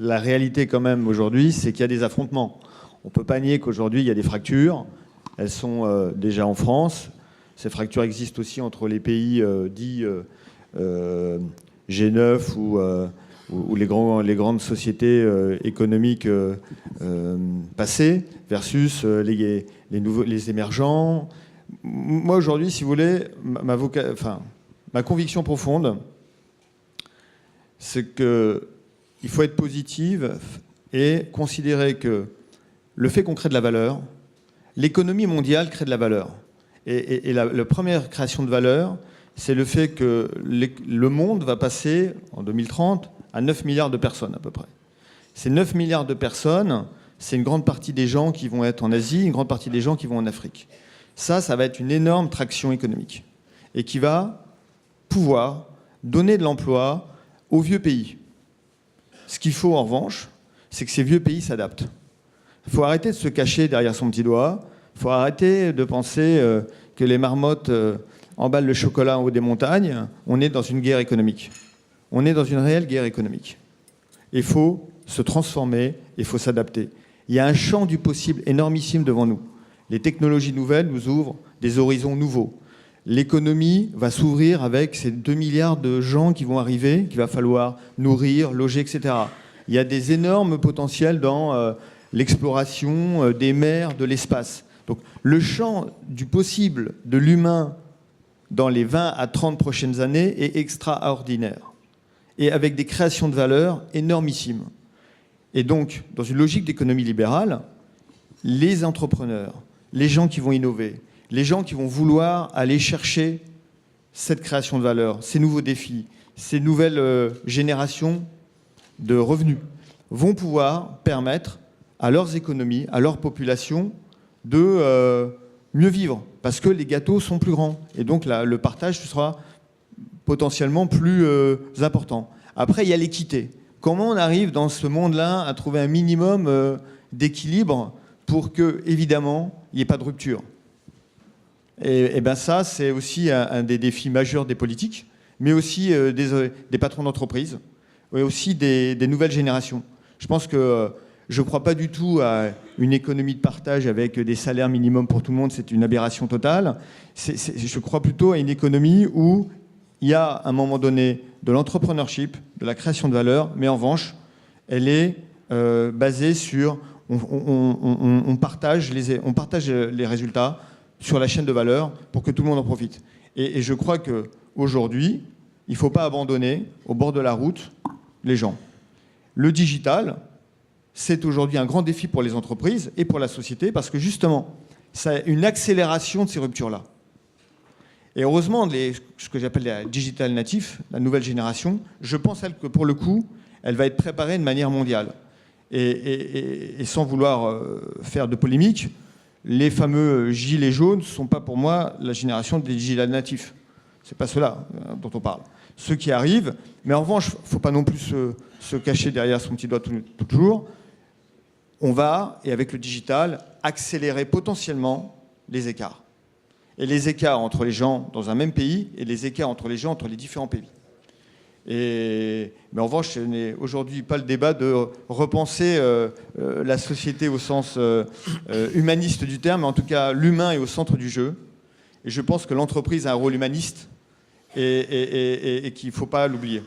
la réalité quand même aujourd'hui, c'est qu'il y a des affrontements. On ne peut pas nier qu'aujourd'hui, il y a des fractures. Elles sont déjà en France. Ces fractures existent aussi entre les pays dits G9 ou les grandes sociétés économiques passées versus les émergents. Moi, aujourd'hui, si vous voulez, ma conviction profonde, c'est qu'il faut être positive et considérer que le fait qu'on crée de la valeur, l'économie mondiale crée de la valeur. Et la première création de valeur, c'est le fait que le monde va passer, en 2030, à 9 milliards de personnes à peu près. Ces 9 milliards de personnes, c'est une grande partie des gens qui vont être en Asie, une grande partie des gens qui vont en Afrique. Ça va être une énorme traction économique et qui va pouvoir donner de l'emploi aux vieux pays. Ce qu'il faut en revanche, c'est que ces vieux pays s'adaptent. Il faut arrêter de se cacher derrière son petit doigt. Il faut arrêter de penser que les marmottes emballent le chocolat en haut des montagnes. On est dans une guerre économique. On est dans une réelle guerre économique. Il faut se transformer, il faut s'adapter. Il y a un champ du possible énormissime devant nous. Les technologies nouvelles nous ouvrent des horizons nouveaux. L'économie va s'ouvrir avec ces 2 milliards de gens qui vont arriver, qu'il va falloir nourrir, loger, etc. Il y a des énormes potentiels dans l'exploration des mers, de l'espace. Donc le champ du possible de l'humain dans les 20 à 30 prochaines années est extraordinaire. Et avec des créations de valeur énormissimes. Et donc, dans une logique d'économie libérale, les entrepreneurs, les gens qui vont innover, les gens qui vont vouloir aller chercher cette création de valeur, ces nouveaux défis, ces nouvelles générations de revenus, vont pouvoir permettre à leurs économies, à leur population, de mieux vivre, parce que les gâteaux sont plus grands. Et donc le partage sera potentiellement plus important. Après, il y a l'équité. Comment on arrive dans ce monde-là à trouver un minimum d'équilibre pour que, évidemment, il n'y ait pas de rupture? Et bien ça, c'est aussi un des défis majeurs des politiques, mais aussi des patrons d'entreprise, et aussi des nouvelles générations. Je pense que je ne crois pas du tout à une économie de partage avec des salaires minimums pour tout le monde, c'est une aberration totale. Je crois plutôt à une économie où il y a à un moment donné de l'entrepreneurship, de la création de valeur, mais en revanche, elle est basée sur... On partage les résultats sur la chaîne de valeur pour que tout le monde en profite. Et je crois qu'aujourd'hui, il ne faut pas abandonner au bord de la route les gens. Le digital, c'est aujourd'hui un grand défi pour les entreprises et pour la société parce que justement, c'est une accélération de ces ruptures-là. Et heureusement, ce que j'appelle les digital natifs, la nouvelle génération, je pense que pour le coup, elle va être préparée de manière mondiale. Et sans vouloir faire de polémique, les fameux gilets jaunes ne sont pas pour moi la génération des digital natifs. Ce n'est pas ceux-là dont on parle. Ceux qui arrivent, mais en revanche, il ne faut pas non plus se cacher derrière son petit doigt toujours. On va, et avec le digital, accélérer potentiellement les écarts. Et les écarts entre les gens dans un même pays et les écarts entre les gens entre les différents pays. Mais en revanche, ce n'est aujourd'hui pas le débat de repenser la société au sens humaniste du terme, mais en tout cas, l'humain est au centre du jeu. Et je pense que l'entreprise a un rôle humaniste et qu'il ne faut pas l'oublier.